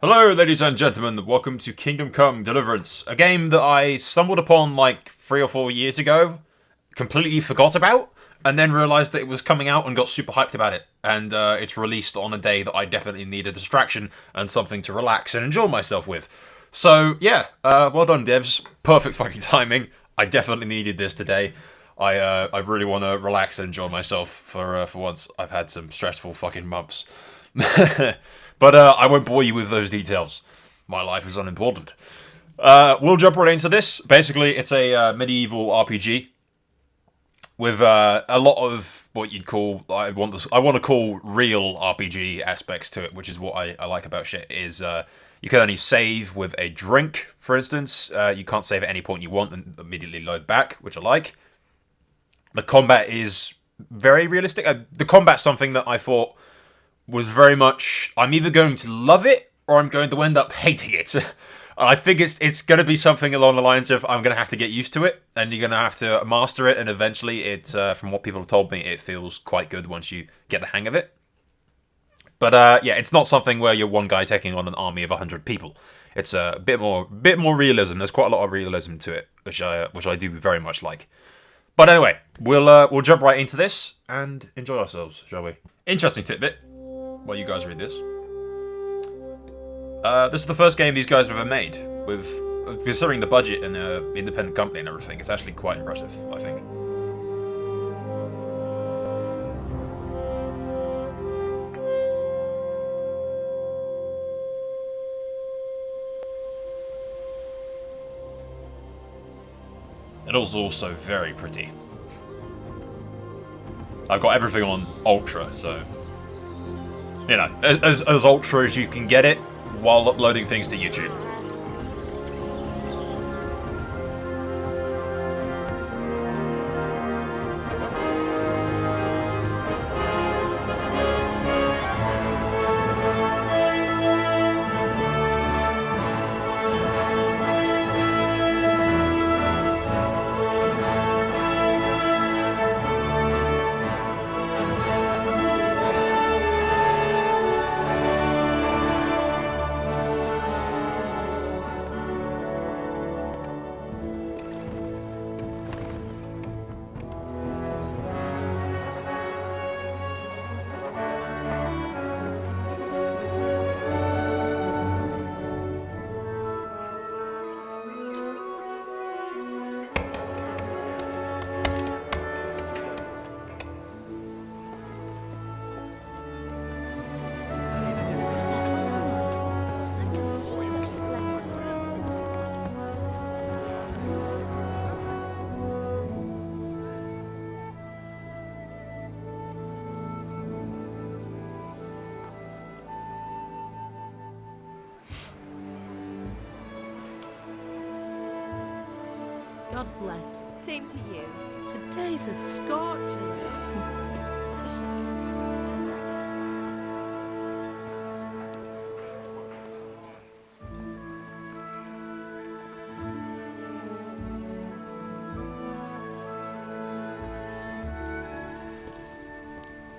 Hello, ladies and gentlemen. Welcome to Kingdom Come Deliverance, a game that I stumbled upon like 3 or 4 years ago, completely forgot about, and then realised that it was coming out and got super hyped about it. And it's released on a day that I definitely need a distraction and something to relax and enjoy myself with. So, yeah, well done, devs. Perfect fucking timing. I definitely needed this today. I really want to relax and enjoy myself for once. I've had some stressful fucking months. But I won't bore you with those details. My life is unimportant. We'll jump right into this. Basically, it's a medieval RPG with a lot of what you'd call I want to call real RPG aspects to it, which is what I like about shit. Is you can only save with a drink, for instance. You can't save at any point you want and immediately load back, which I like. The combat is very realistic. The combat's something that I thought was very much, I'm either going to love it or I'm going to end up hating it. I think it's going to be something along the lines of I'm going to have to get used to it and you're going to have to master it, and eventually it, from what people have told me, it feels quite good once you get the hang of it. But yeah, it's not something where you're one guy taking on an army of 100 people. It's a bit more realism. There's quite a lot of realism to it, which I do very much like. But anyway, we'll jump right into this and enjoy ourselves, shall we? Interesting tidbit while you guys read this. This is the first game these guys have ever made, with considering the budget and independent company and everything. It's actually quite impressive, I think. It was also very pretty. I've got everything on Ultra, so you know, as ultra as you can get it while uploading things to YouTube. God bless. Same to you. Today's a scorcher.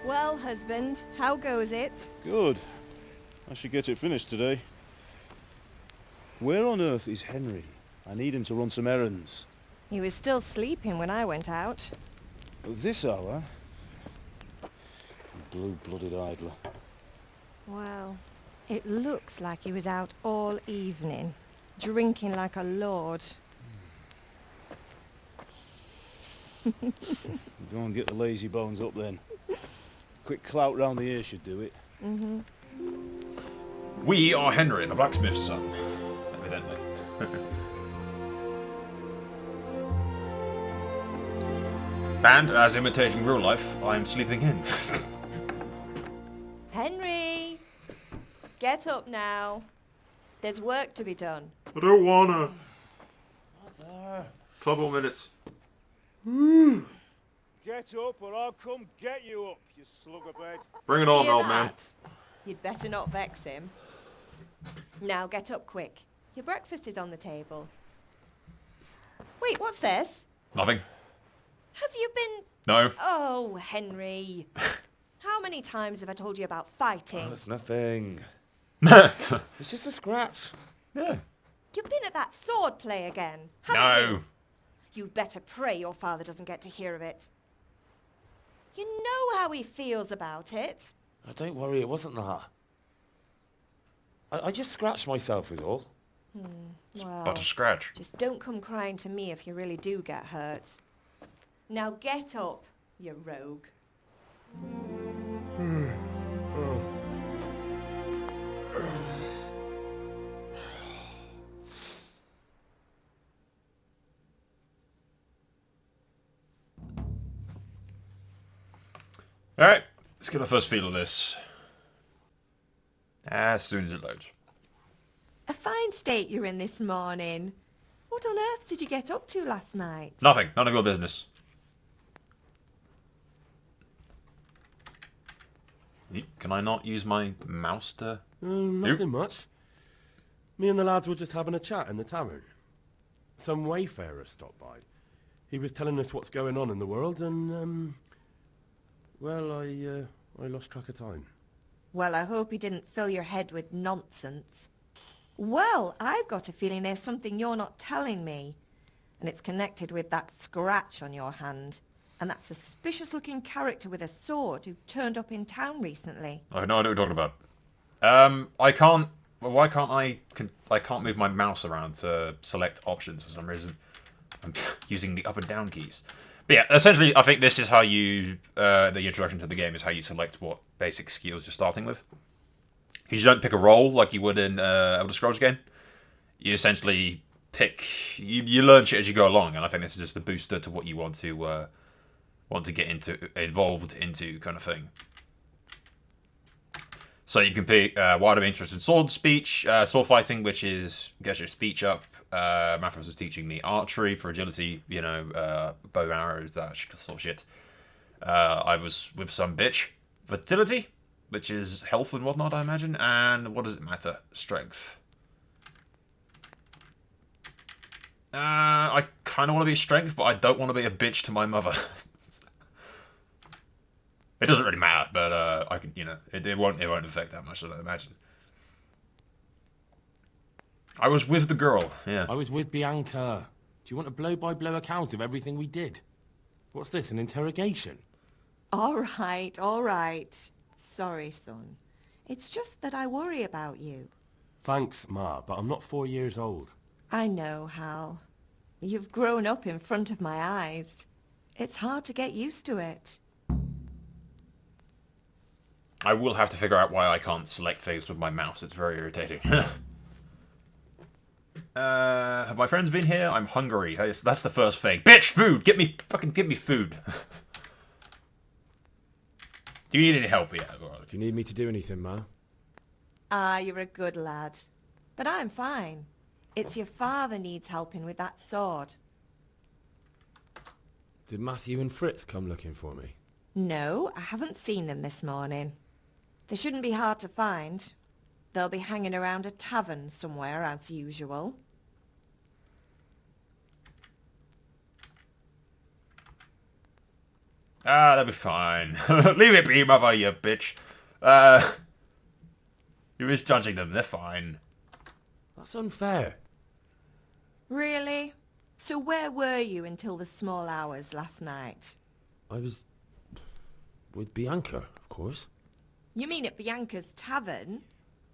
Well, husband, how goes it? Good. I should get it finished today. Where on earth is Henry? I need him to run some errands. He was still sleeping when I went out. At this hour? Blue-blooded idler. Well, it looks like he was out all evening, drinking like a lord. Go and get the lazy bones up then. Quick clout round the ear should do it. Mm-hmm. We are Henry, the blacksmith's son, evidently. And, as imitating real life, I'm sleeping in. Henry! Get up now. There's work to be done. I don't wanna. Not there. 12 more minutes. Get up or I'll come get you up, you slug of bed. Bring it on, Hear old man. that? You'd better not vex him. Now get up quick. Your breakfast is on the table. Wait, what's this? Nothing. Have you been... No. Oh, Henry. How many times have I told you about fighting? Oh, that's nothing. It's just a scratch. Yeah. You've been at that sword play again, haven't you? No. You'd better pray your father doesn't get to hear of it. You know how he feels about it. Oh, don't worry, it wasn't that. I just scratched myself is all. Well, But a scratch. just don't come crying to me if you really do get hurt. Now get up, you rogue. Alright, let's get the first feel of this. As soon as it loads. A fine state you're in this morning. What on earth did you get up to last night? Nothing. None of your business. Can I not use my mouse to... Nothing much. Me and the lads were just having a chat in the tavern. Some wayfarer stopped by. He was telling us what's going on in the world and, well, I lost track of time. Well, I hope he didn't fill your head with nonsense. Well, I've got a feeling there's something you're not telling me. And it's connected with that scratch on your hand. And that suspicious-looking character with a sword who turned up in town recently. I have no idea what you're talking about. I can't... Well, why can't I can't move my mouse around to select options for some reason. I'm using the up and down keys. But yeah, essentially, I think this is how you... the introduction to the game is how you select what basic skills you're starting with. You don't pick a role like you would in Elder Scrolls game. You essentially pick... You learn shit as you go along, and I think this is just a booster to what you want to get involved into kind of thing. So you can pick wider interest in sword fighting, which gets your speech up. Mathros is teaching me archery for agility, bow and arrows, that sort of shit. I was with some bitch. Fertility, which is health and whatnot, I imagine. And what does it matter? Strength. I kind of want to be strength, but I don't want to be a bitch to my mother. It doesn't really matter, but I can, it won't affect that much, I don't imagine. I was with the girl, yeah. I was with Bianca. Do you want a blow-by-blow account of everything we did? What's this, an interrogation? All right. Sorry, son. It's just that I worry about you. Thanks, Ma, but I'm not 4 years old. I know, Hal. You've grown up in front of my eyes. It's hard to get used to it. I will have to figure out why I can't select things with my mouse. It's very irritating. Have my friends been here? I'm hungry. That's the first thing. Bitch, food! Give me food. Do you need any help? Yeah. Do you need me to do anything, Ma? You're a good lad. But I'm fine. It's your father needs helping with that sword. Did Matthew and Fritz come looking for me? No, I haven't seen them this morning. They shouldn't be hard to find. They'll be hanging around a tavern somewhere, as usual. They'll be fine. Leave it be, mother, you bitch. You're misjudging them. They're fine. That's unfair. Really? So where were you until the small hours last night? I was... with Bianca, of course. You mean at Bianca's tavern?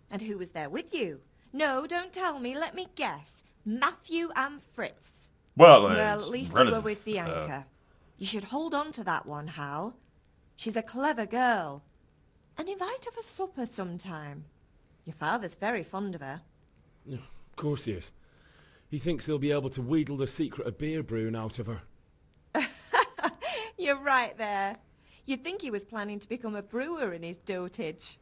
And who was there with you? No, don't tell me. Let me guess. Matthew and Fritz. Well, At least you were with Bianca. You should hold on to that one, Hal. She's a clever girl. And invite her for supper sometime. Your father's very fond of her. Of course he is. He thinks he'll be able to wheedle the secret of beer brewing out of her. You're right there. You'd think he was planning to become a brewer in his dotage.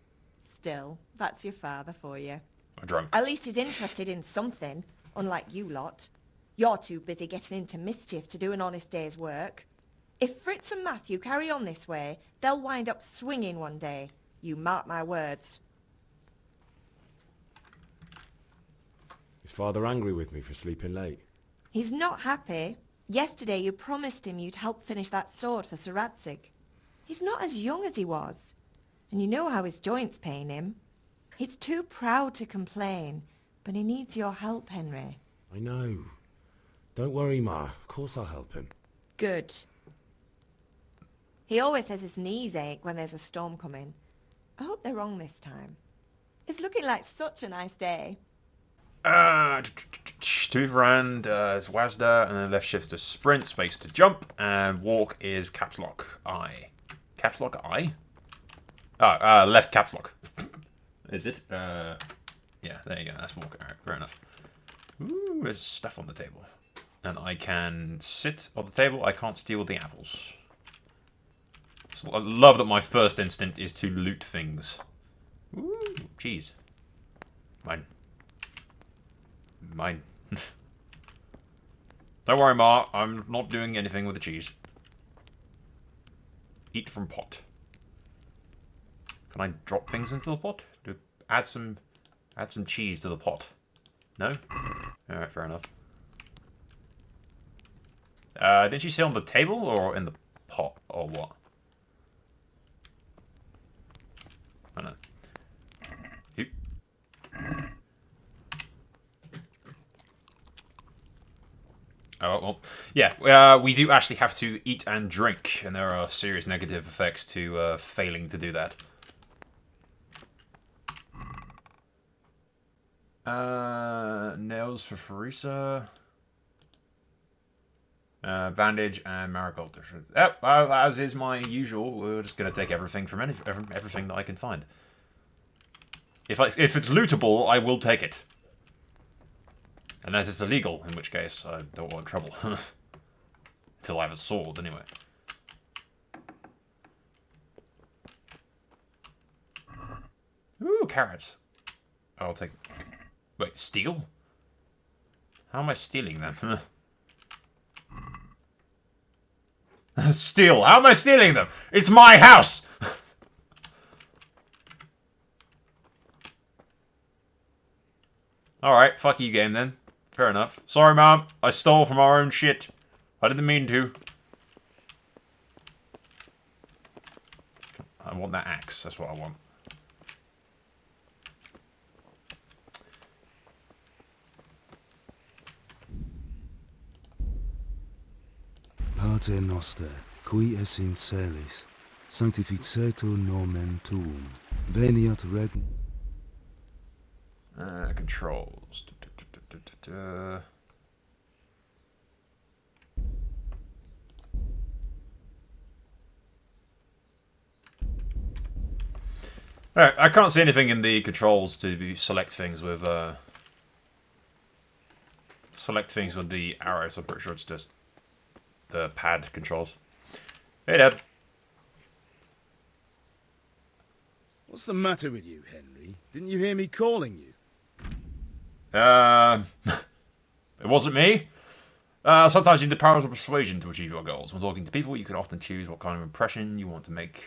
Still, that's your father for you. I'm drunk. At least he's interested in something, unlike you lot. You're too busy getting into mischief to do an honest day's work. If Fritz and Matthew carry on this way, they'll wind up swinging one day. You mark my words. Is Father angry with me for sleeping late? He's not happy. Yesterday you promised him you'd help finish that sword for Sir Radzig. He's not as young as he was. And you know how his joints pain him. He's too proud to complain, but he needs your help, Henry. I know. Don't worry, Ma. Of course I'll help him. Good. He always says his knees ache when there's a storm coming. I hope they're wrong this time. It's looking like such a nice day. To run is WASD, and then left shift to sprint, space to jump, and walk is caps lock I. Caps lock I? Oh, left caps lock. Is it? Yeah, there you go. That's walk. Alright, fair enough. Ooh, there's stuff on the table. And I can sit on the table. I can't steal the apples. So I love that my first instinct is to loot things. Ooh, cheese. Mine. Mine. Don't worry, Ma. I'm not doing anything with the cheese. Eat from pot. Can I drop things into the pot? Add some cheese to the pot. No? Alright, fair enough. Did she say on the table or in the pot or what? I don't know. Oop. Oh, well, yeah, we do actually have to eat and drink, and there are serious negative effects to failing to do that. Nails for Farisa. Bandage and marigold. Yep, as is my usual, we're just going to take everything from everything that I can find. If it's lootable, I will take it. Unless it's illegal, in which case I don't want trouble. Until I have a sword, anyway. Ooh, carrots. I'll take... Wait, steal? How am I stealing them? Steal? How am I stealing them? It's my house! Alright, fuck you, game, then. Fair enough. Sorry, Mom. I stole from our own shit. I didn't mean to. I want that axe. That's what I want. Pater noster, qui es in celis, sanctificetur nomen tuum, veniat regnum. Controls. Alright, I can't see anything in the controls to select things with the arrows. I'm pretty sure it's just the pad controls. Hey, Dad. What's the matter with you, Henry? Didn't you hear me calling you? It wasn't me. Sometimes you need the powers of persuasion to achieve your goals. When talking to people, you can often choose what kind of impression you want to make.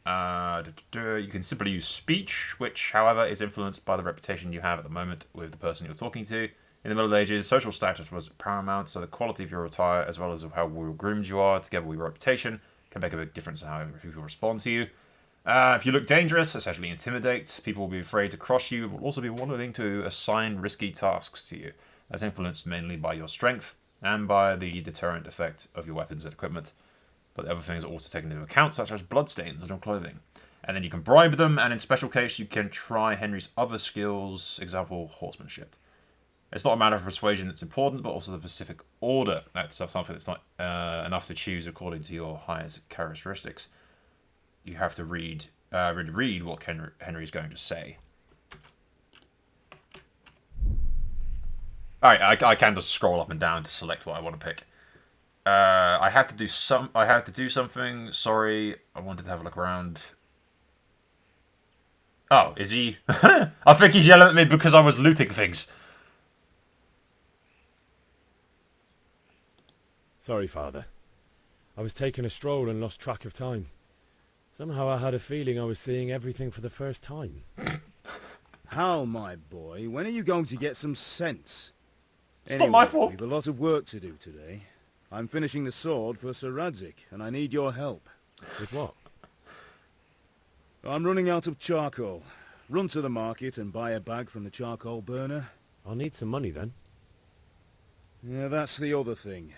You can simply use speech, which, however, is influenced by the reputation you have at the moment with the person you're talking to. In the Middle Ages, social status was paramount, so the quality of your attire, as well as how well groomed you are, together with your reputation, can make a big difference in how people respond to you. If you look dangerous, essentially intimidate, people will be afraid to cross you, but will also be willing to assign risky tasks to you. That's influenced mainly by your strength and by the deterrent effect of your weapons and equipment. But the other things are also taken into account, such as bloodstains on your clothing. And then you can bribe them, and in special case, you can try Henry's other skills, example, horsemanship. It's not a matter of persuasion that's important, but also the specific order. That's something that's not enough to choose according to your highest characteristics. You have to really read what Henry's going to say. Alright, I can just scroll up and down to select what I want to pick. I had to do something. Sorry, I wanted to have a look around. Oh, is he? I think he's yelling at me because I was looting things. Sorry, Father. I was taking a stroll and lost track of time. Somehow I had a feeling I was seeing everything for the first time. How, my boy? When are you going to get some sense? It's not my fault. We've a lot of work to do today. I'm finishing the sword for Sir Radzik, and I need your help. With what? I'm running out of charcoal. Run to the market and buy a bag from the charcoal burner. I'll need some money then. Yeah, that's the other thing.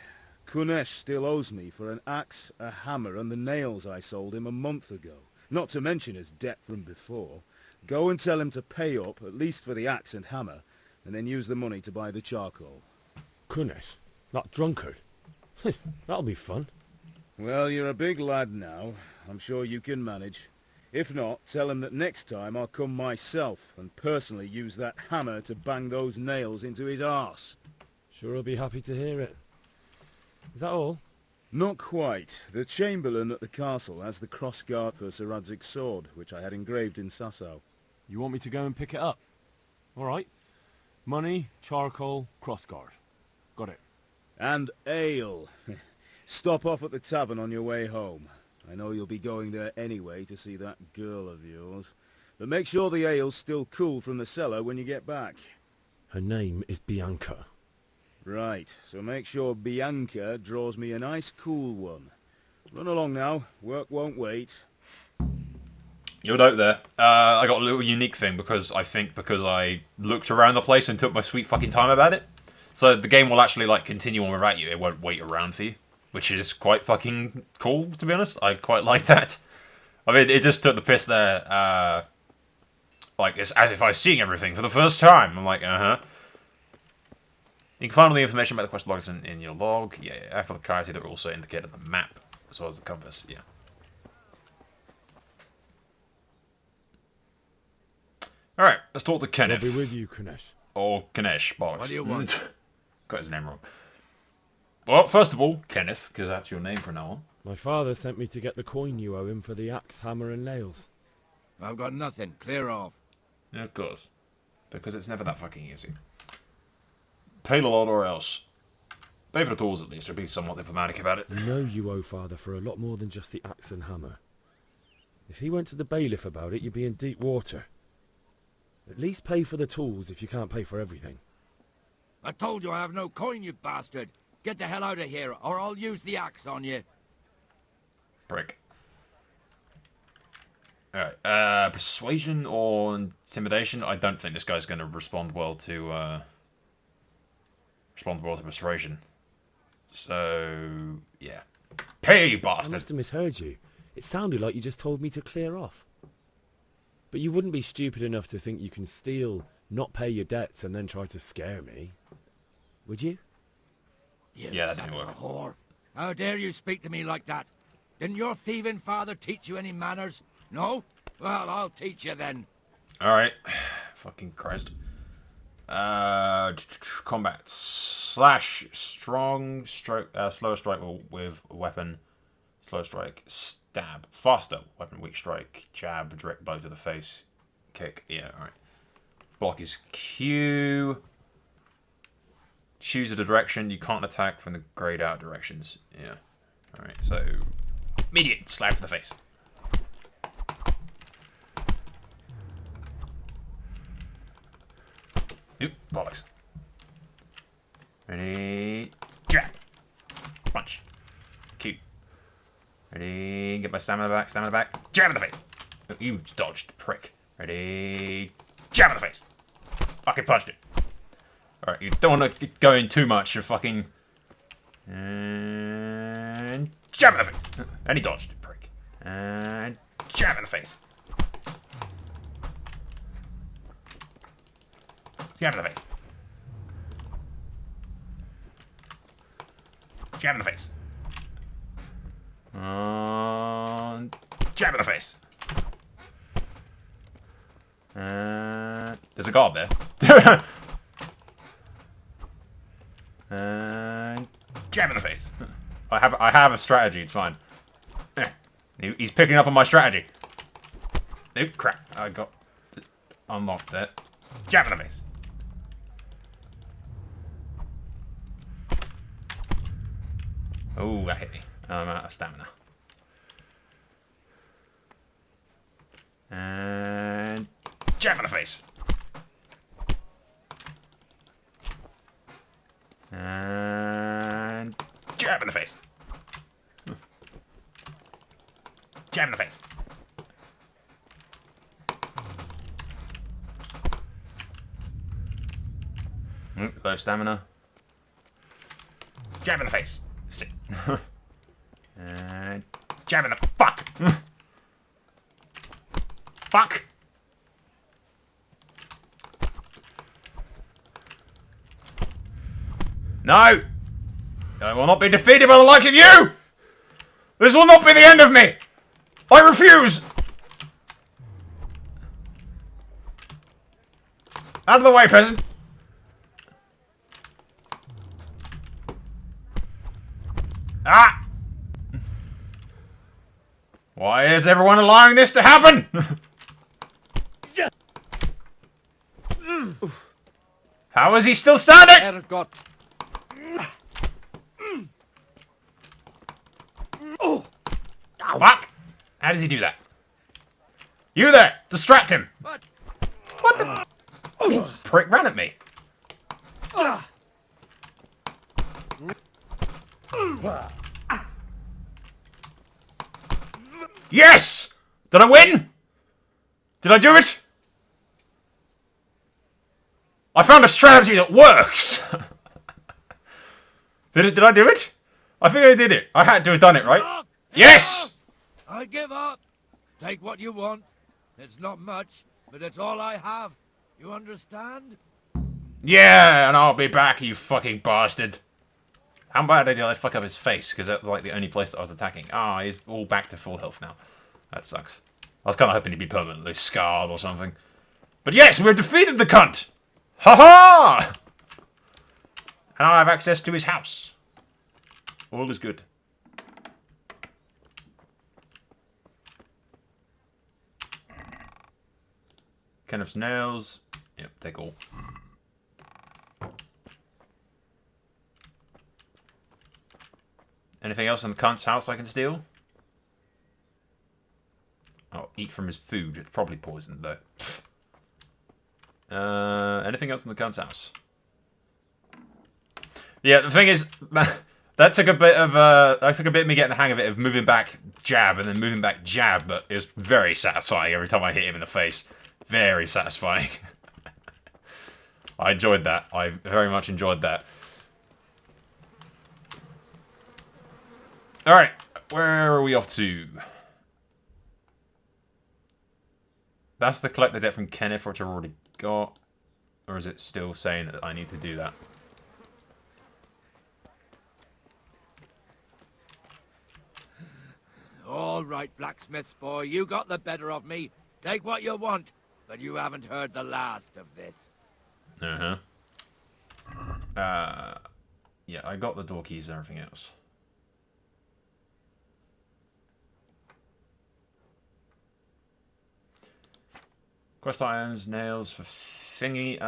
Kunesh still owes me for an axe, a hammer, and the nails I sold him a month ago. Not to mention his debt from before. Go and tell him to pay up, at least for the axe and hammer, and then use the money to buy the charcoal. Kunesh? That drunkard? That'll be fun. Well, you're a big lad now. I'm sure you can manage. If not, tell him that next time I'll come myself and personally use that hammer to bang those nails into his arse. Sure I'll be happy to hear it. Is that all? Not quite. The Chamberlain at the castle has the cross-guard for Sir Radzig's sword, which I had engraved in Sasau. You want me to go and pick it up? Alright. Money, charcoal, crossguard. Got it. And ale. Stop off at the tavern on your way home. I know you'll be going there anyway to see that girl of yours. But make sure the ale's still cool from the cellar when you get back. Her name is Bianca. Right, so make sure Bianca draws me a nice cool one. Run along now. Work won't wait. You'll note there, I got a little unique thing because I looked around the place and took my sweet fucking time about it. So the game will actually like continue on without you. It won't wait around for you, which is quite fucking cool, to be honest. I quite like that. I mean, it just took the piss there. Like, it's as if I was seeing everything for the first time. I'm like, uh-huh. You can find all the information about the quest logs in your log. Yeah, for the clarity that are also indicated on the map, as well as the compass, yeah. Alright, let's talk to Kenneth. I'll be with you, Kunesh. Or Kunesh, bollocks. What do you want? Got his name wrong. Well, first of all, Kenneth, because that's your name from now on. My father sent me to get the coin you owe him for the axe, hammer and nails. I've got nothing. Clear off. Yeah, of course. Because it's never that fucking easy. Pay the lot or else. Pay for the tools at least, or be somewhat diplomatic about it. You know you owe father for a lot more than just the axe and hammer. If he went to the bailiff about it, you'd be in deep water. At least pay for the tools if you can't pay for everything. I told you I have no coin, you bastard. Get the hell out of here, or I'll use the axe on you. Prick. Alright, persuasion or intimidation? I don't think this guy's going to respond well to persuasion. So, yeah. Pay, you I bastard! must have misheard you. It sounded like you just told me to clear off. But you wouldn't be stupid enough to think you can steal, not pay your debts, and then try to scare me. Would you? You Yeah, that son didn't of a work. whore. How dare you speak to me like that? Didn't your thieving father teach you any manners? No? Well, I'll teach you then. Alright. Fucking Christ. Combat. Slash. Strong stroke. Slower strike with weapon. Slow strike. Stab. Faster. Weapon. Weak strike. Jab. Direct blow to the face. Kick. Yeah, alright. Block is Q. Choose a direction. You can't attack from the grayed out directions. Yeah. Alright, so... Immediate. Slap to the face. Oop, bollocks. Ready? Jab. Punch. Cute. Ready? Get my stamina back, stamina back. Jab in the face. Oh, you dodged, prick. Ready? Jab in the face. Fucking punched it. Alright, you don't want to go in too much. You're fucking... And... Jab in the face. And he dodged, prick. And... Jab in the face. Jab in the face. Jab in the face. Jab in the face. There's a guard there. And jab in the face. I have a strategy. It's fine. He's picking up on my strategy. Nope, crap. I got unlocked there. Jab in the face. Oh, that hit me. I'm out of stamina. And jab in the face. And jab in the face. Jab in the face. Low stamina. Jab in the face. Sit. And jab in the fuck. Fuck. No. I will not be defeated by the likes of you. This will not be the end of me. I refuse. Out of the way, peasant. Ah! Why is everyone allowing this to happen? How is he still standing? Ergot. Fuck! How does he do that? You there! Distract him! What? What the? Oh, prick ran at me. Yes! Did I win? Did I do it? I found a strategy that works! Did I do it? I think I did it. I had to have done it, right? Yes! I give up. Take what you want. It's not much, but it's all I have. You understand? Yeah, and I'll be back, you fucking bastard. How bad did I fuck up his face? Because that's like the only place that I was attacking. Ah, he's all back to full health now. That sucks. I was kind of hoping he'd be permanently scarred or something. But yes, we've defeated the cunt! Ha-ha! And I have access to his house. All is good. Kenneth's nails. Yep, take all. Anything else in the cunt's house I can steal? Oh, eat from his food. It's probably poisoned though. Anything else in the cunt's house? Yeah, the thing is, that took a bit of me getting the hang of it, of moving back jab and then moving back jab, but it was very satisfying every time I hit him in the face. Very satisfying. I enjoyed that. I very much enjoyed that. Alright, where are we off to? That's the collect the debt from Kenneth, which I've already got. Or is it still saying that I need to do that? All right, blacksmith's boy, you got the better of me. Take what you want, but you haven't heard the last of this. Uh-huh. Yeah, I got the door keys and everything else. Quest items, nails for thingy,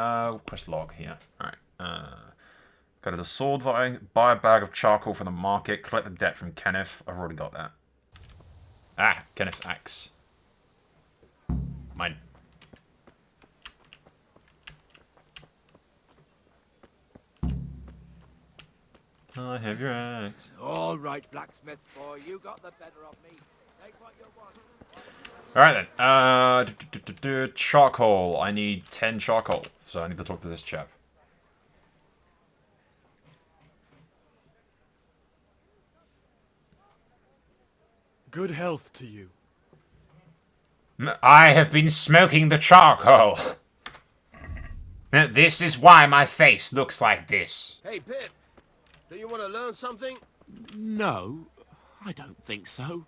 quest log here. Alright, go to the sword vying, buy a bag of charcoal from the market, collect the debt from Kenneth. I've already got that. Ah, Kenneth's axe. Mine. I have your axe. All right, blacksmith's boy, you got the better of me. Take what you want. Alright then, charcoal. I need 10 charcoal, so I need to talk to this chap. Good health to you. I have been smoking the charcoal. This is why my face looks like this. Hey, Pip. Do you want to learn something? No, I don't think so.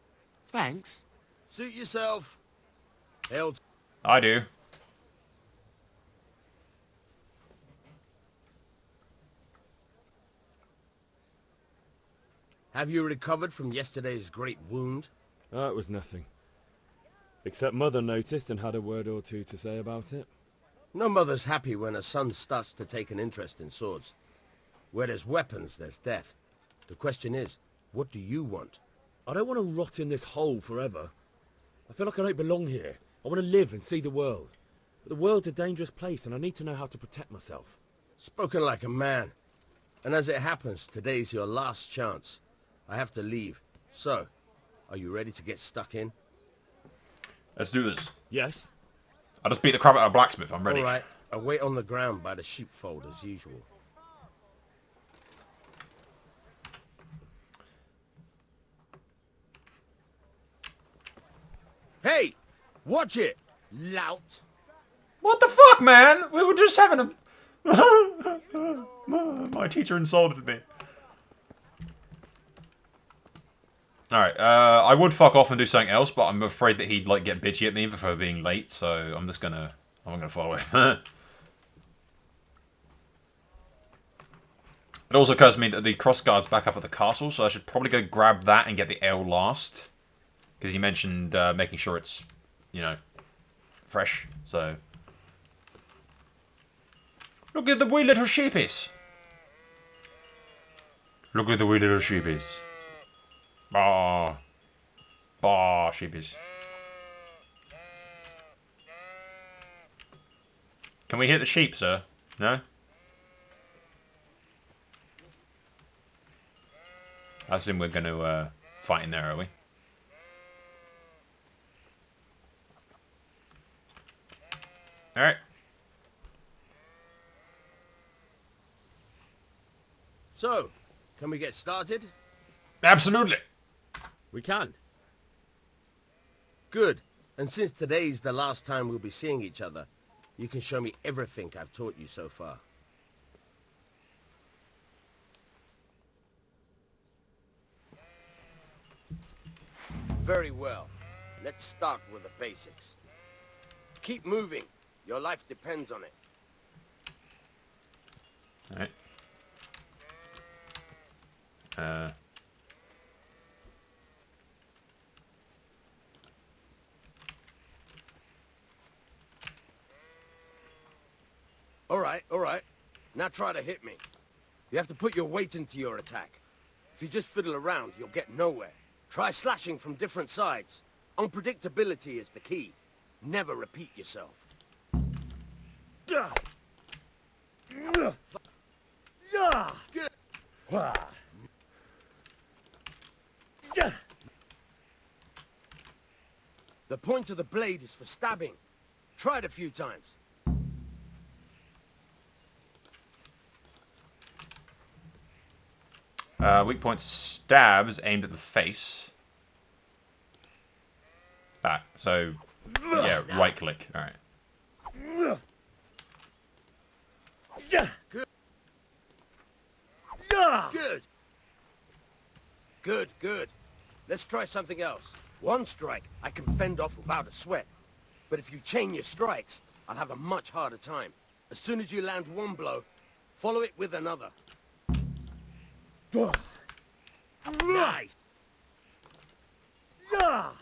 Thanks. Suit yourself. Hell. I do. Have you recovered from yesterday's great wound? It was nothing. Except Mother noticed and had a word or two to say about it. No mother's happy when her son starts to take an interest in swords. Where there's weapons, there's death. The question is, what do you want? I don't want to rot in this hole forever. I feel like I don't belong here. I want to live and see the world. But the world's a dangerous place and I need to know how to protect myself. Spoken like a man. And as it happens, today's your last chance. I have to leave. So, are you ready to get stuck in? Let's do this. Yes? I'll just beat the crap out of a blacksmith. I'm ready. All right. I wait on the ground by the sheepfold as usual. Hey! Watch it, lout! What the fuck, man? We were just having a... My teacher insulted me. Alright, I would fuck off and do something else, but I'm afraid that he'd, like, get bitchy at me for being late, so I'm just gonna... I'm gonna follow him. It also occurs to me that the crossguard's back up at the castle, so I should probably go grab that and get the ale last. Because you mentioned making sure it's, you know, fresh, so... Look at the wee little sheepies. Look at the wee little sheepies. Bah. Bah, sheepies. Can we hit the sheep, sir? No? I assume we're going to fight in there, are we? Alright. So, can we get started? Absolutely. We can. Good. And since today's the last time we'll be seeing each other, you can show me everything I've taught you so far. Very well. Let's start with the basics. Keep moving. Your life depends on it. Alright. All right. Now try to hit me. You have to put your weight into your attack. If you just fiddle around, you'll get nowhere. Try slashing from different sides. Unpredictability is the key. Never repeat yourself. Good. The point of the blade is for stabbing. Try it a few times. Weak point stabs aimed at the face. Ah, so yeah, right click. All right. Good. Let's try something else. One strike I can fend off without a sweat. But if you chain your strikes, I'll have a much harder time. As soon as you land one blow, follow it with another. Nice. Now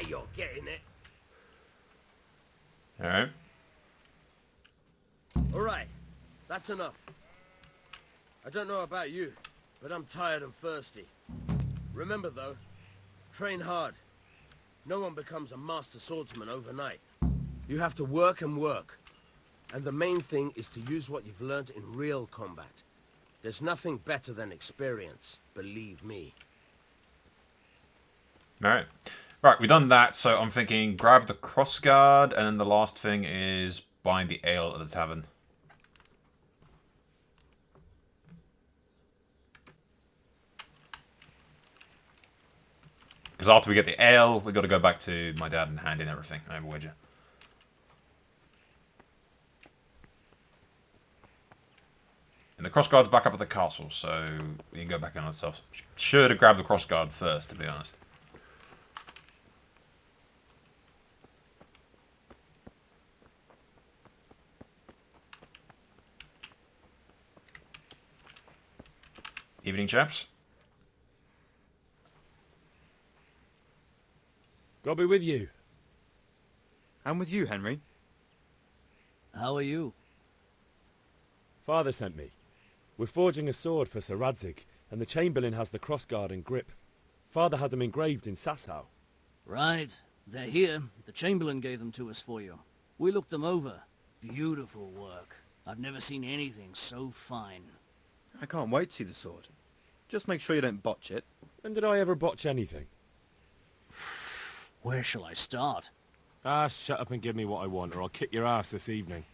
you're getting it. All Alright, that's enough. I don't know about you, but I'm tired and thirsty. Remember though, train hard. No one becomes a master swordsman overnight. You have to work and work. And the main thing is to use what you've learned in real combat. There's nothing better than experience, believe me. right. Right, we've done that, so I'm thinking grab the crossguard, and then the last thing is buying the ale at the tavern. Because after we get the ale, we've got to go back to my dad and hand in everything. Over with you. And the crossguard's back up at the castle, so we can go back in ourselves. Sure to grab the crossguard first, to be honest. Evening, chaps. God be with you. And with you, Henry. How are you? Father sent me. We're forging a sword for Sir Radzig, and the Chamberlain has the crossguard and grip. Father had them engraved in Sasau. Right. They're here. The Chamberlain gave them to us for you. We looked them over. Beautiful work. I've never seen anything so fine. I can't wait to see the sword. Just make sure you don't botch it. When did I ever botch anything? Where shall I start? Ah, shut up and give me what I want, or I'll kick your ass this evening.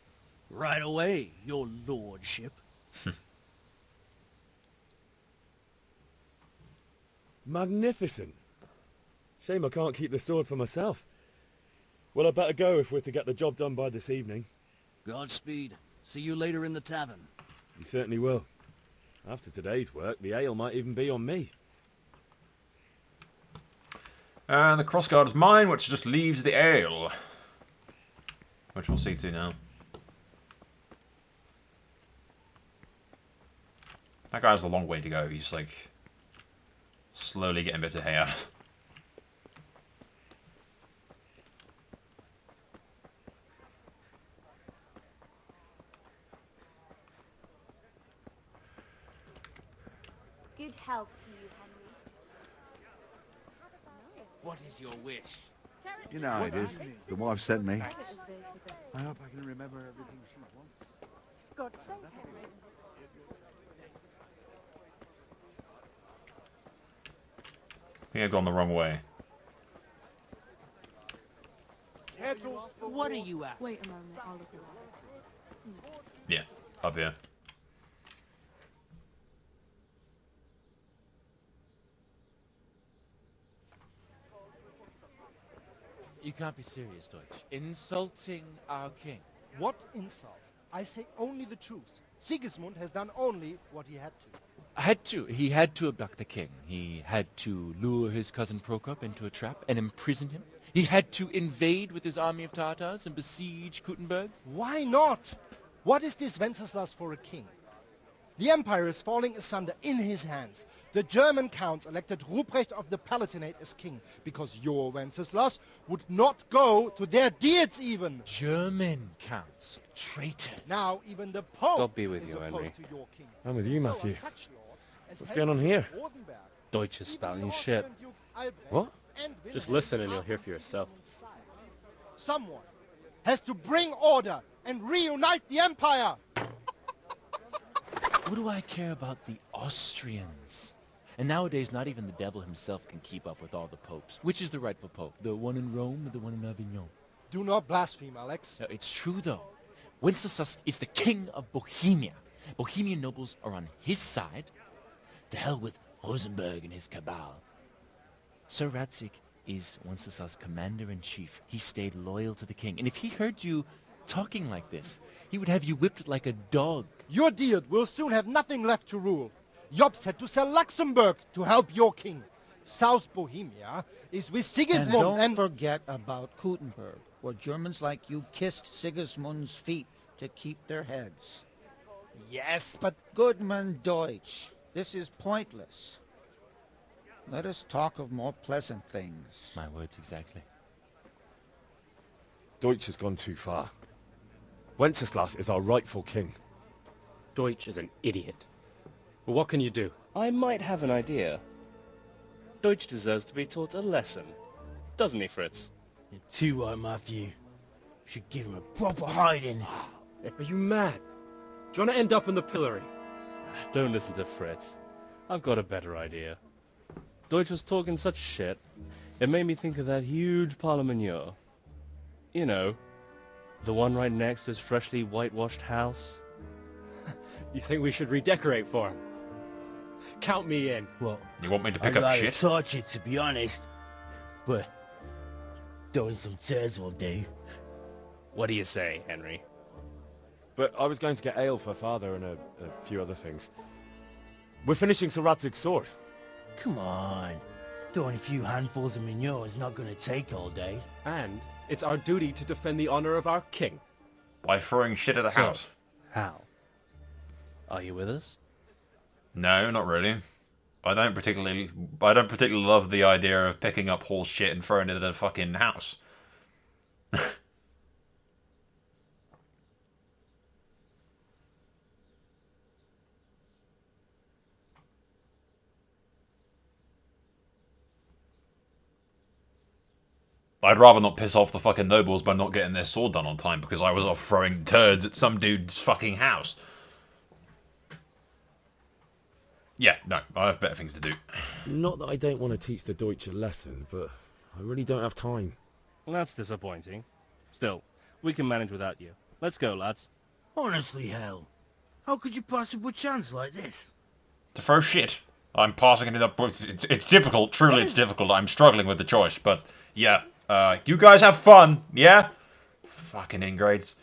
Right away, your lordship. Magnificent. Shame I can't keep the sword for myself. Well, I better go if we're to get the job done by this evening. Godspeed. See you later in the tavern. You certainly will. After today's work, the ale might even be on me. And the crossguard is mine, which just leaves the ale. Which we'll see to now. That guy has a long way to go. He's like slowly getting bits of hair. Good health to you, Henry. What is your wish? You know how it is. The wife sent me. I hope I can remember everything she wants. God save Henry. I think I've gone the wrong way. What are you at? Wait a moment, I'll look at that. Yeah, up here. You can't be serious, Deutsch. Insulting our king. What insult? I say only the truth. Sigismund has done only what he had to. He had to abduct the king. He had to lure his cousin Prokop into a trap and imprison him. He had to invade with his army of Tartars and besiege Kuttenberg. Why not? What is this Wenceslas for a king? The empire is falling asunder in his hands. The German counts elected Ruprecht of the Palatinate as king because your Wenceslas would not go to their deeds even. German counts. Traitors. Now even the Pope God be with is you, opposed Henry. to your king. I'm with you, So are Matthew. such lords as What's Helmut going on here? Rosenberg. Deutsch is Even spouting the shit. Austrian dukes Albrecht What? and Just Wilhelm listen and you'll are hear on for yourself. Sigismund's side. Someone has to bring order and reunite the empire. What do I care about the Austrians? And nowadays, not even the devil himself can keep up with all the popes. Which is the rightful pope? The one in Rome or the one in Avignon? Do not blaspheme, Alex. No, it's true, though. Wenceslas is the king of Bohemia. Bohemian nobles are on his side. To hell with Rosenberg and his cabal. Sir Radzik is Wenceslas' commander-in-chief. He stayed loyal to the king. And if he heard you talking like this, he would have you whipped like a dog. Your Diet will soon have nothing left to rule. Jobst had to sell Luxembourg to help your king. South Bohemia is with Sigismund And don't forget about Kuttenberg, where Germans like you kissed Sigismund's feet to keep their heads. Yes, but... Goodman Deutsch, this is pointless. Let us talk of more pleasant things. My words exactly. Deutsch has gone too far. Wenceslas is our rightful king. Deutsch is an idiot. But what can you do? I might have an idea. Deutsch deserves to be taught a lesson. Doesn't he, Fritz? You're too right, Matthew. Should give him a proper hiding. Are you mad? Do you want to end up in the pillory? Don't listen to Fritz. I've got a better idea. Deutsch was talking such shit, it made me think of that huge parliament. You know, the one right next to his freshly whitewashed house. You think we should redecorate for him? Count me in. Well, You want me to pick I'd up rather shit? touch it, to be honest. But throwing some turds will do. What do you say, Henry? But I was going to get ale for father and a few other things. We're finishing Sir Radzig's sword. Come on. Throwing a few handfuls of manure is not going to take all day. And it's our duty to defend the honor of our king. By throwing shit at a house. How? Are you with us? No, not really. I don't particularly love the idea of picking up horse shit and throwing it at a fucking house. I'd rather not piss off the fucking nobles by not getting their sword done on time because I was off throwing turds at some dude's fucking house. Yeah, no, I have better things to do. Not that I don't want to teach the Deutsch a lesson, but I really don't have time. Well, that's disappointing. Still, we can manage without you. Let's go, lads. Honestly, hell. How could you possibly chance like this? To throw shit. I'm passing it up. It's difficult. Truly, it's difficult. I'm struggling with the choice, but yeah. You guys have fun, yeah? Fucking ingrades.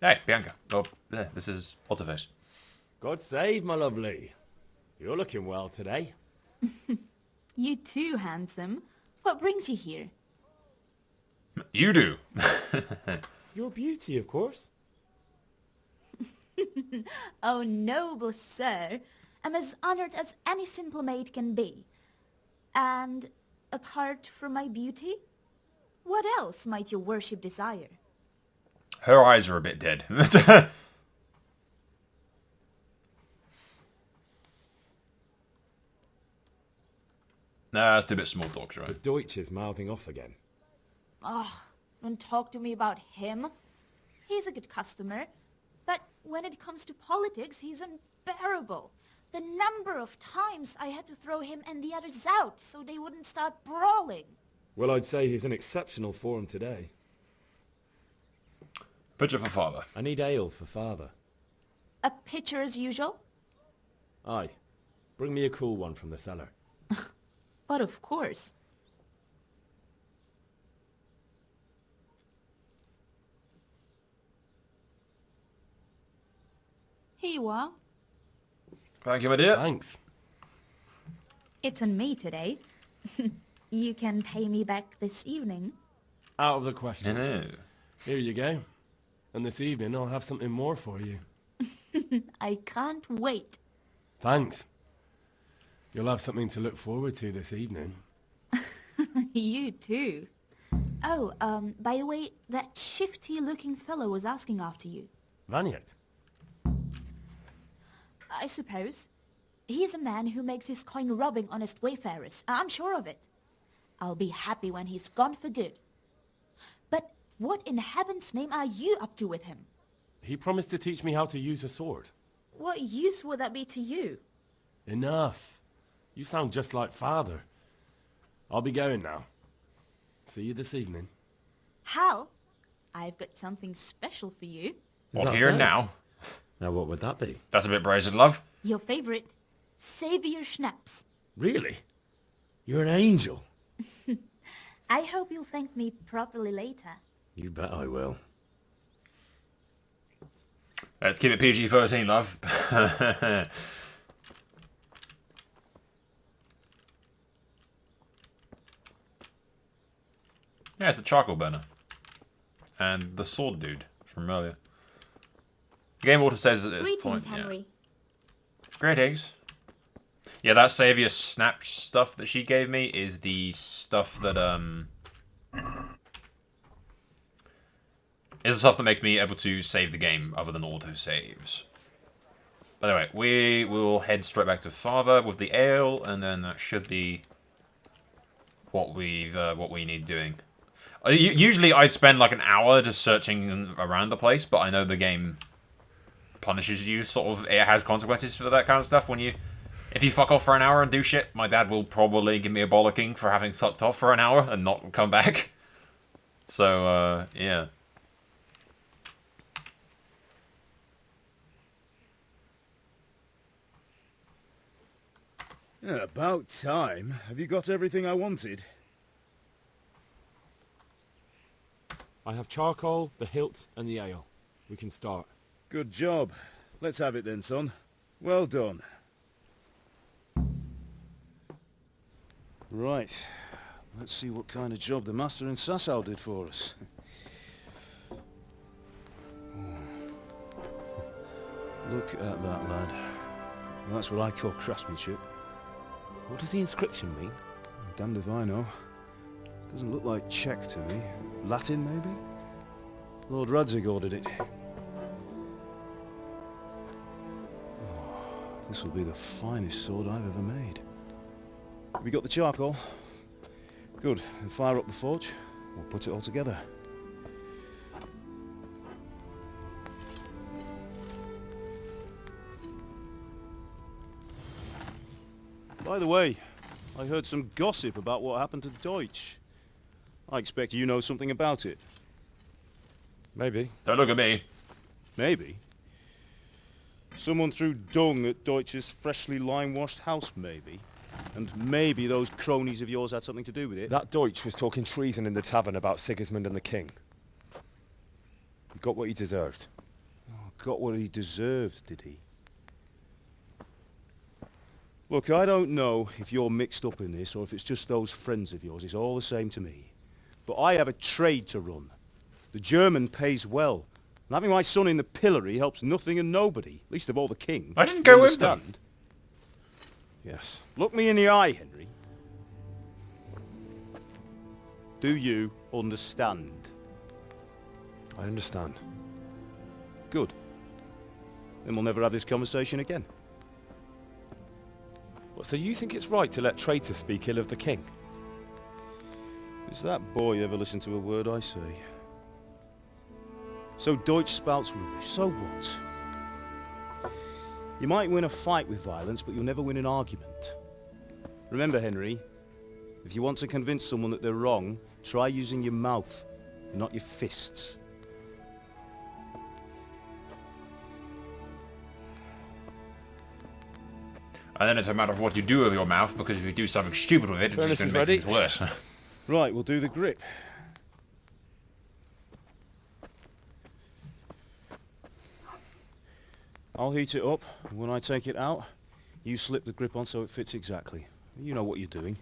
Hey, Bianca. Oh, yeah, this is What's-Her-Face. God save, my lovely. You're looking well today. You too, handsome. What brings you here? You do. Your beauty, of course. Oh, noble sir. I'm as honored as any simple maid can be. And apart from my beauty, what else might your worship desire? Her eyes are a bit dead. Nah, it's a bit small talk, right? The Deutsch is mouthing off again. Oh, don't talk to me about him. He's a good customer. But when it comes to politics, he's unbearable. The number of times I had to throw him and the others out so they wouldn't start brawling. Well, I'd say he's in exceptional form today. Pitcher for father. I need ale for father. A pitcher as usual? Aye. Bring me a cool one from the cellar. But of course. Here you are. Thank you, my dear. Thanks. It's on me today. You can pay me back this evening. Out of the question. No. Here you go. And this evening I'll have something more for you. I can't wait. Thanks. You'll have something to look forward to this evening. You too. Oh, by the way, that shifty-looking fellow was asking after you. Vaniak? I suppose. He's a man who makes his coin robbing honest wayfarers. I'm sure of it. I'll be happy when he's gone for good. But what in heaven's name are you up to with him? He promised to teach me how to use a sword. What use would that be to you? Enough. You sound just like father. I'll be going now. See you this evening. Hal, I've got something special for you. What, here and now? Now what would that be? That's a bit brazen, love. Your favorite, Savior Schnapps. Really? You're an angel. I hope you'll thank me properly later. You bet I will. Let's keep it PG-13, love. Yeah, it's the charcoal burner. And the sword dude from earlier. Game Water says at this Greetings, point, Henry. Yeah. Greetings. Yeah, that Savior Snap stuff that she gave me is the stuff that, is the stuff that makes me able to save the game other than auto-saves. But anyway, we will head straight back to Father with the ale, and then that should be what we need doing. Usually I'd spend like an hour just searching around the place, but I know the game punishes you, sort of. It has consequences for that kind of stuff. If you fuck off for an hour and do shit, my dad will probably give me a bollocking for having fucked off for an hour and not come back. So, yeah. Yeah, about time. Have you got everything I wanted? I have charcoal, the hilt, and the ale. We can start. Good job. Let's have it then, son. Well done. Right. Let's see what kind of job the master in Sasau did for us. Look at that, lad. That's what I call craftsmanship. What does the inscription mean? Damned if I know. Doesn't look like Czech to me. Latin, maybe? Lord Radzig ordered it. Oh, this will be the finest sword I've ever made. Have you got the charcoal? Good. Then fire up the forge. We'll put it all together. By the way, I heard some gossip about what happened to Deutsch. I expect you know something about it. Maybe. Don't look at me. Maybe. Someone threw dung at Deutsch's freshly lime-washed house, maybe. And maybe those cronies of yours had something to do with it. That Deutsch was talking treason in the tavern about Sigismund and the king. He got what he deserved. Oh, got what he deserved, did he? Look, I don't know if you're mixed up in this or if it's just those friends of yours. It's all the same to me. But I have a trade to run. The German pays well. And having my son in the pillory helps nothing and nobody, least of all the king. I didn't go with them. Understand? Yes. Look me in the eye, Henry. Do you understand? I understand. Good. Then we'll never have this conversation again. What, so you think it's right to let traitors speak ill of the king? Does that boy ever listen to a word I say? So Deutsch spouts rubbish, so what? You might win a fight with violence, but you'll never win an argument. Remember, Henry, if you want to convince someone that they're wrong, try using your mouth, not your fists. And then it's a matter of what you do with your mouth, because if you do something stupid with it, it's just going to make things worse. Right, we'll do the grip. I'll heat it up, and when I take it out, you slip the grip on so it fits exactly. You know what you're doing.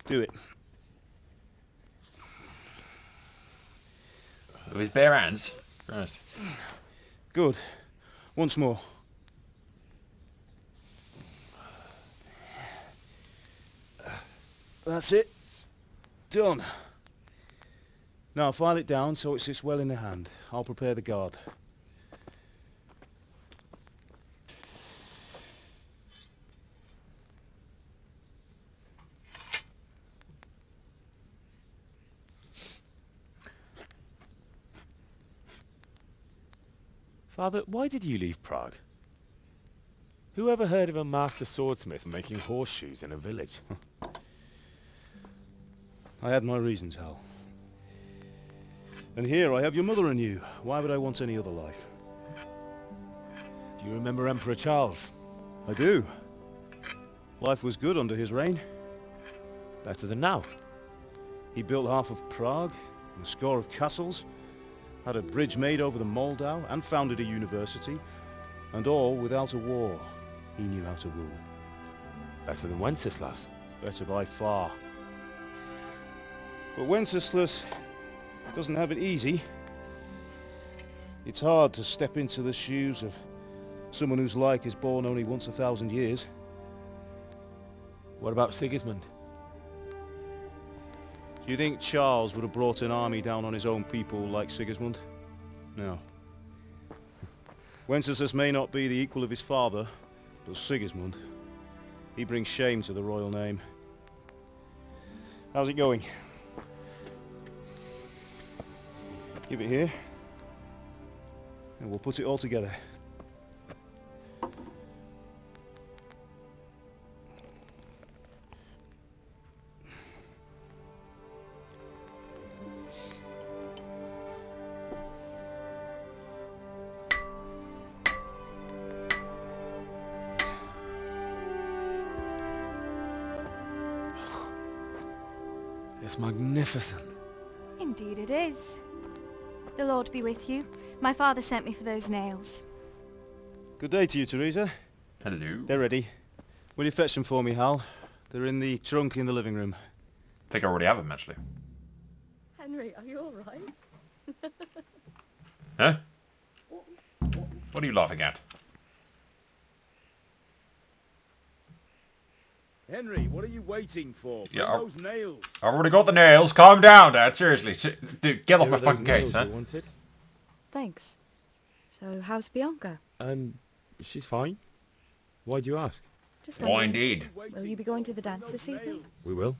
Do it. With his bare hands? Christ. Good. Once more. That's it. Done. Now file it down so it sits well in the hand. I'll prepare the guard. Father, why did you leave Prague? Who ever heard of a master swordsmith making horseshoes in a village? I had my reasons, Hal. And here I have your mother and you. Why would I want any other life? Do you remember Emperor Charles? I do. Life was good under his reign. Better than now. He built half of Prague, and a score of castles, had a bridge made over the Moldau, and founded a university, and all without a war. He knew how to rule. Better than Wenceslas. Better by far. But Wenceslas doesn't have it easy. It's hard to step into the shoes of someone whose like is born only once 1,000 years. What about Sigismund? Do you think Charles would have brought an army down on his own people like Sigismund? No. Wenceslas may not be the equal of his father, but Sigismund, he brings shame to the royal name. How's it going? Give it here, and we'll put it all together. It's magnificent. Indeed it is. The Lord be with you. My father sent me for those nails. Good day to you, Teresa. Hello. They're ready. Will you fetch them for me, Hal? They're in the trunk in the living room. I think I already have them, actually. Henry, are you alright? Huh? What are you laughing at? Henry, what are you waiting for? Bring Yeah, those nails. I've already got the nails. Calm down, Dad. Seriously. Dude, get off my fucking case, huh? Thanks. So, how's Bianca? She's fine. Why do you ask? Just Why wondering, indeed? Will you be going to the dance this evening? We will.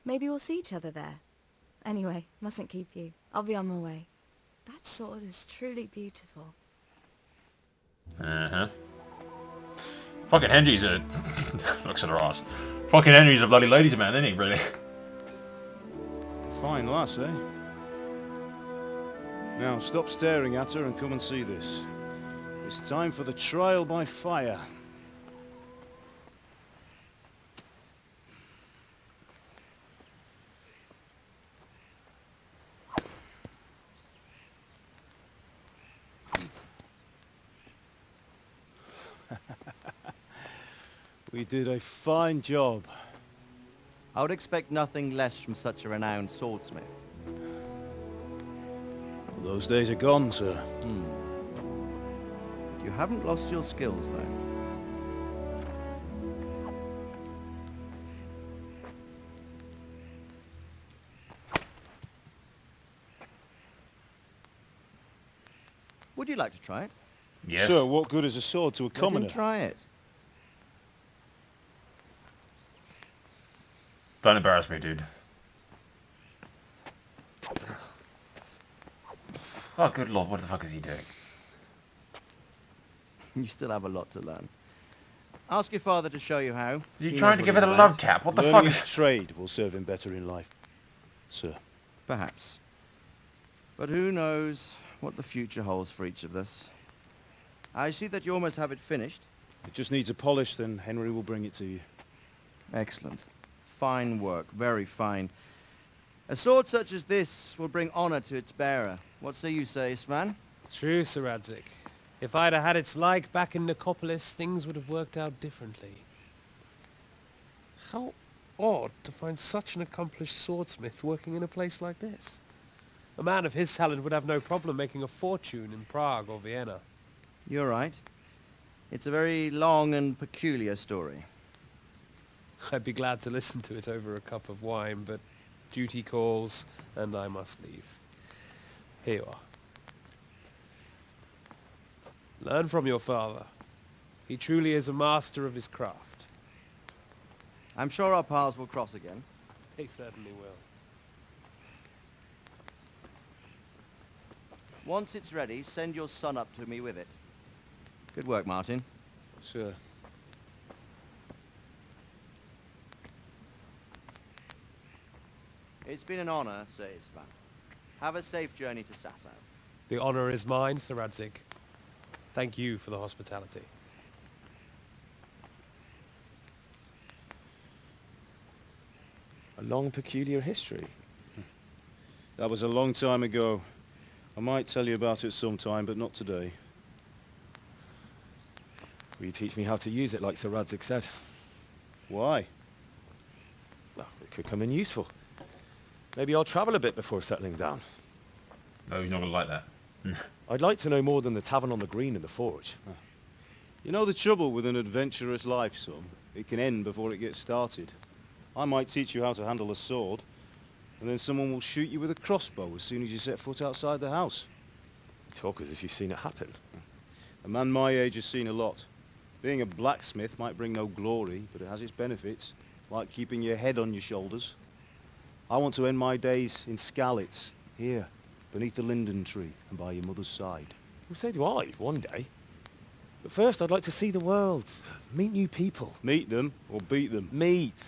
Maybe we'll see each other there. Anyway, mustn't keep you. I'll be on my way. That sword is truly beautiful. Uh-huh. Fucking Henry's a... looks at her ass. Fucking Henry's a bloody ladies' man, isn't he, really? Fine lass, eh? Now, stop staring at her and come and see this. It's time for the trial by fire. We did a fine job. I would expect nothing less from such a renowned swordsmith. Those days are gone, sir. You haven't lost your skills, though. Would you like to try it? Yes. Sir, what good is a sword to a commoner? Let him try it. Don't embarrass me, dude. Oh, good lord, what the fuck is he doing? You still have a lot to learn. Ask your father to show you how. You He trying knows to what give it a he's love about. tap? What the Learning fuck? his trade will serve him better in life, sir. Perhaps. But who knows what the future holds for each of us. I see that you almost have it finished. It just needs a polish, then Henry will bring it to you. Excellent. Fine work, very fine. A sword such as this will bring honor to its bearer. What say you, Svan? True, Sir Radzik. If I'd have had its like back in Nicopolis, things would have worked out differently. How odd to find such an accomplished swordsmith working in a place like this. A man of his talent would have no problem making a fortune in Prague or Vienna. You're right. It's a very long and peculiar story. I'd be glad to listen to it over a cup of wine, but duty calls, and I must leave. Here you are. Learn from your father. He truly is a master of his craft. I'm sure our paths will cross again. They certainly will. Once it's ready, send your son up to me with it. Good work, Martin. Sir. It's been an honor, Sir Istvan. Have a safe journey to Sasau. The honor is mine, Sir Radzik. Thank you for the hospitality. A long, peculiar history. That was a long time ago. I might tell you about it sometime, but not today. Will you teach me how to use it like Sir Radzik said? Why? Well, it could come in useful. Maybe I'll travel a bit before settling down. No, he's not going to like that. I'd like to know more than the Tavern on the Green and the Forge. You know the trouble with an adventurous life, son? It can end before it gets started. I might teach you how to handle a sword, and then someone will shoot you with a crossbow as soon as you set foot outside the house. You talk as if you've seen it happen. A man my age has seen a lot. Being a blacksmith might bring no glory, but it has its benefits, like keeping your head on your shoulders. I want to end my days in Skalitz, here, beneath the linden tree and by your mother's side. Well, so do I, one day. But first I'd like to see the world, meet new people. Meet them, or beat them? Meet. Do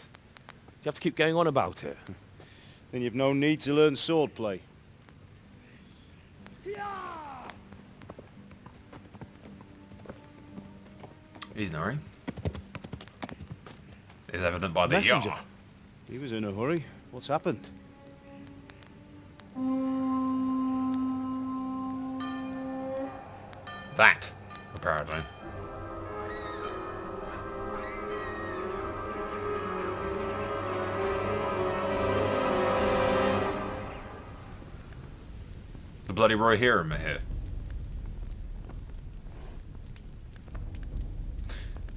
you have to keep going on about it? Then you've no need to learn swordplay. He's in a hurry. Is evident by the Messenger. yaw. He was in a hurry. What's happened? That, apparently. The bloody Roy Hiram here.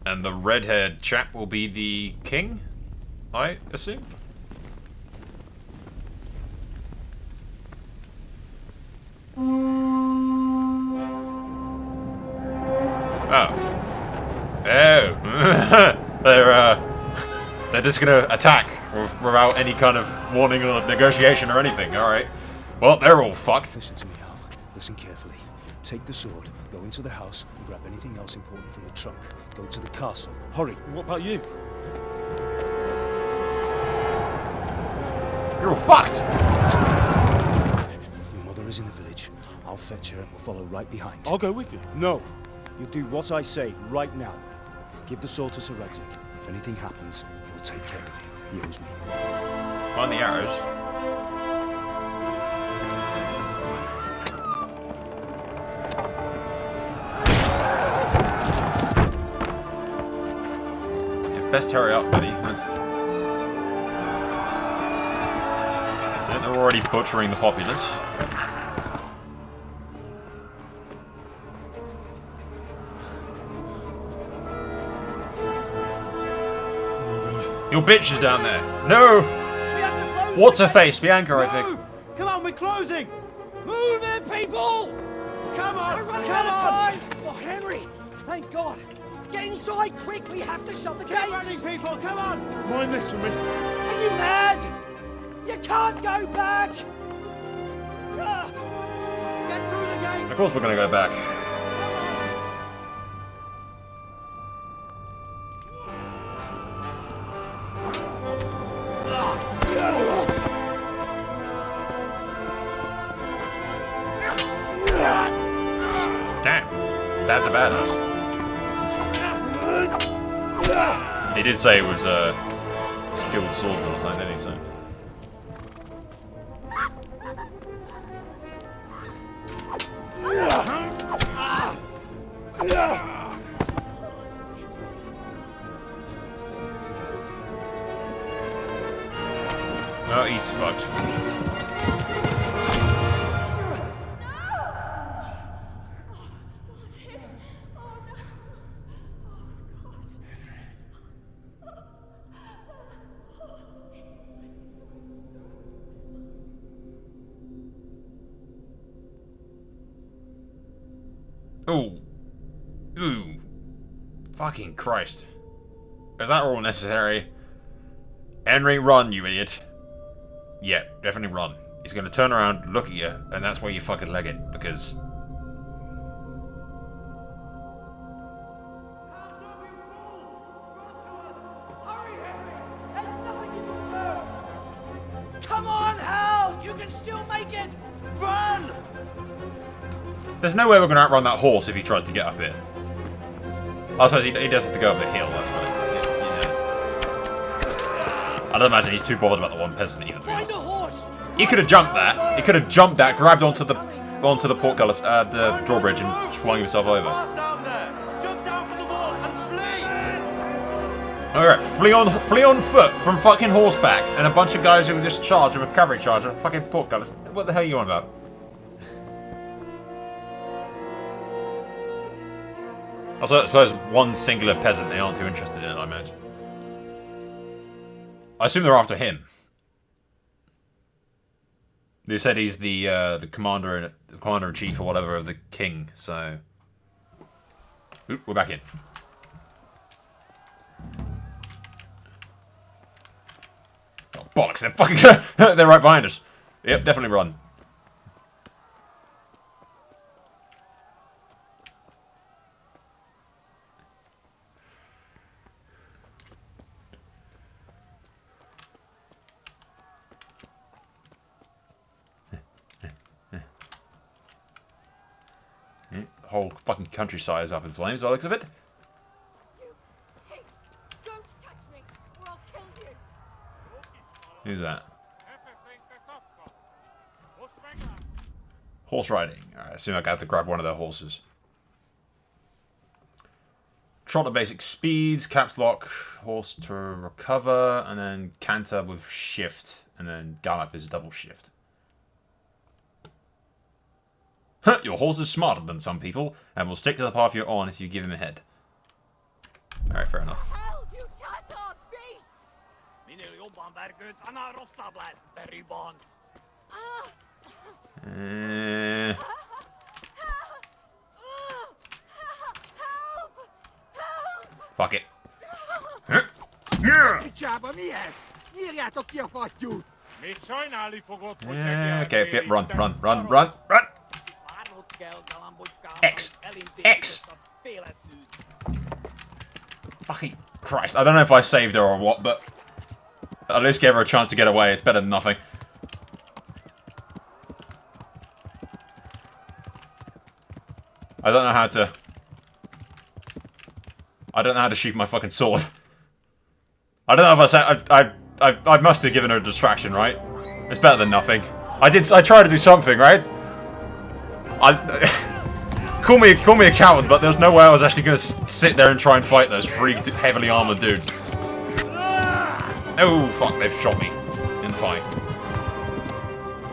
And the red-haired chap will be the king, I assume? Oh. Oh. They're just gonna attack without any kind of warning or negotiation or anything, alright. Well, they're all fucked. Listen to me, Al. Listen carefully. Take the sword, go into the house, and grab anything else important from the trunk. Go to the castle. Hurry! What about you? You're all fucked! Your mother is in the village. I'll fetch her and we'll follow right behind. I'll go with you. No! You do what I say, right now. Give the sword to Sir Radzik. If anything happens, he'll take care of you. He owes me. Find the arrows. Yeah, best hurry up, buddy. They're already butchering the populace. Your bitch is down there. No! What's her face? Bianca, I think. Come on, we're closing! Move it, people! Come on! Come on! Oh, Henry! Thank God! Get inside, quick! We have to shut the gates! Get running, people! Come on! Mind this for me. Are you mad? You can't go back! Get through the gate! Of course we're gonna go back. Damn, that's a badass. He did say it was a skilled swordsman or something, didn't he? So. Oh, he's fucked. Ooh. Ooh. Fucking Christ. Is that all necessary? Henry, run, you idiot. Yeah, definitely run. He's gonna turn around, look at you, and that's where you fucking leg it, because... Come on, Hal! You can still make it! Run! There's no way we're gonna outrun that horse if he tries to get up here. I suppose he does have to go up the hill, that's what I don't imagine he's too bothered about the one peasant even, to be honest. He could have jumped that. He could have jumped that, grabbed onto the portcullis, the drawbridge, and swung himself over. Alright, flee on foot from fucking horseback, and a bunch of guys who can just charge with a cavalry charge at a fucking portcullis. What the hell are you on about? Also, I suppose one singular peasant they aren't too interested in it, I imagine. I assume they're after him. They said he's the commander-in-chief or whatever of the king, so... Oop, we're back in. Oh, bollocks, they're fucking... they're right behind us. Yep, definitely run. Whole fucking countryside is up in flames by the looks of it. Who's that? Horse riding. Alright, I assume I have to grab one of their horses. Trot at basic speeds, caps lock, horse to recover, and then canter with shift, and then gallop is double shift. Your horse is smarter than some people, and will stick to the path you're on if you give him a head. Alright, fair enough. Fuck it. Okay, run. X. X. Fucking Christ. I don't know if I saved her or what, but at least gave her a chance to get away. It's better than nothing. I don't know how to... I don't know how to shoot my fucking sword. I don't know if I said... I must have given her a distraction, right? It's better than nothing. I tried to do something, right? Call me a coward, but there's no way I was actually gonna sit there and try and fight those three heavily armored dudes. Oh, fuck, they've shot me in the fight.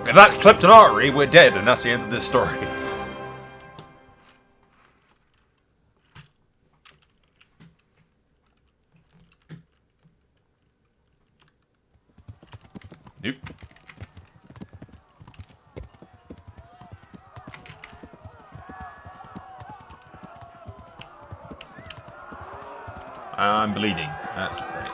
If that's clipped an artery, we're dead, and that's the end of this story. Nope. I'm bleeding. That's great.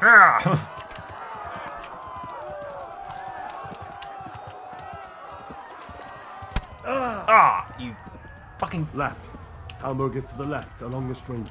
Ah! Ah! You fucking... Left. Hamburg is to the left, along the stream.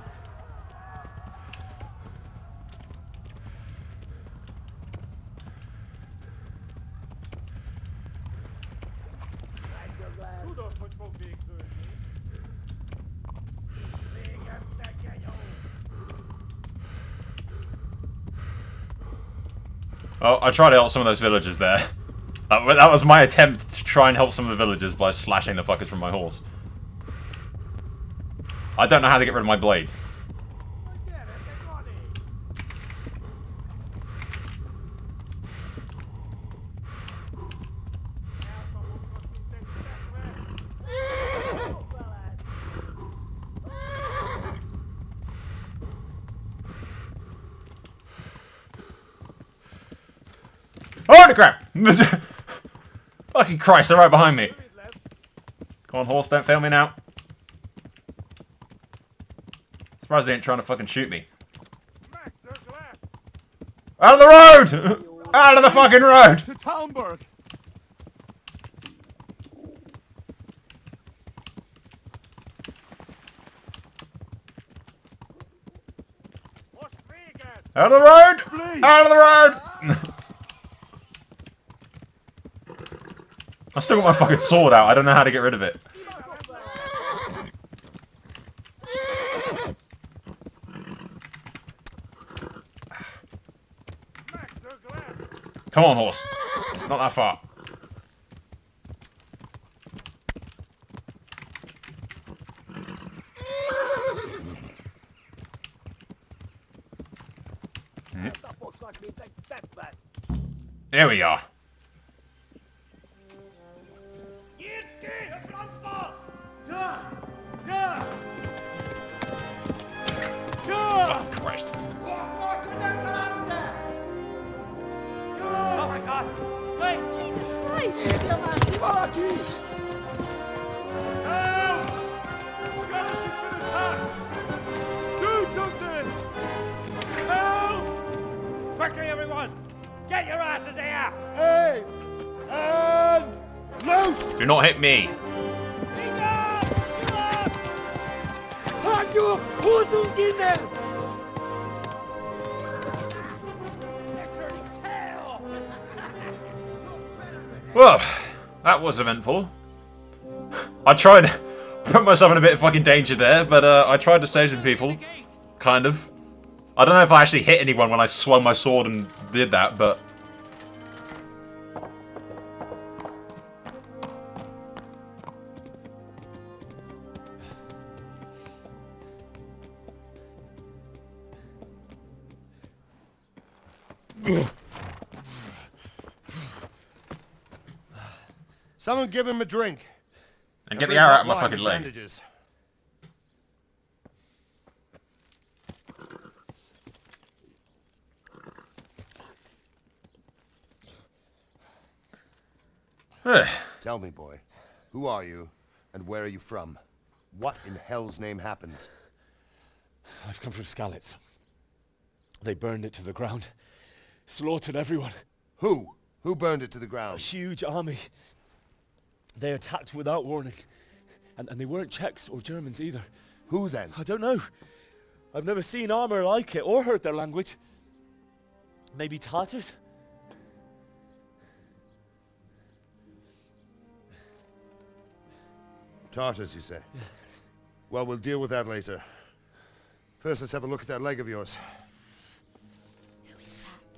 Well, I tried to help some of those villagers there. That was my attempt to try and help some of the villagers by slashing the fuckers from my horse. I don't know how to get rid of my blade. Holy crap! Fucking Christ, they're right behind me. Come on, horse, don't fail me now. Surprised they ain't trying to fucking shoot me. Out of the road! Out of the fucking road! To Talmberg! Out of the road! Out of the road! I still got my fucking sword out. I don't know how to get rid of it. Come on, horse. It's not that far. There we are. Oh, Christ. Oh my God! Wait! Jesus Christ! Help! Skalitz has been attacked! Do something! Help! Quickly, everyone! Get your asses here! Hey! And loose! Do not hit me. Well, that was eventful. I tried to put myself in a bit of fucking danger there, but I tried to save some people. Kind of. I don't know if I actually hit anyone when I swung my sword and did that, but... Someone give him a drink. And get the arrow out of my fucking leg. Bandages. Tell me, boy, who are you, and where are you from? What in hell's name happened? I've come from Skalitz. They burned it to the ground. Slaughtered everyone. Who? Who burned it to the ground? A huge army. They attacked without warning. And they weren't Czechs or Germans either. Who then? I don't know. I've never seen armor like it or heard their language. Maybe Tartars? Tartars, you say? Yeah. Well, we'll deal with that later. First, let's have a look at that leg of yours.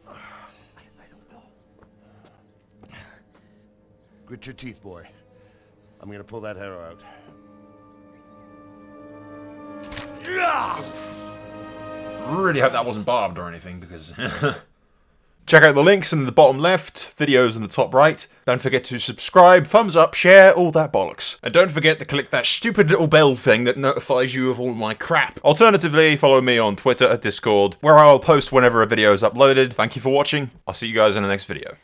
I don't know. Grit your teeth, boy. I'm gonna pull that arrow out. Really hope that wasn't barbed or anything, because... Check out the links in the bottom left, videos in the top right. Don't forget to subscribe, thumbs up, share, all that bollocks. And don't forget to click that stupid little bell thing that notifies you of all my crap. Alternatively, follow me on Twitter or Discord, where I'll post whenever a video is uploaded. Thank you for watching. I'll see you guys in the next video.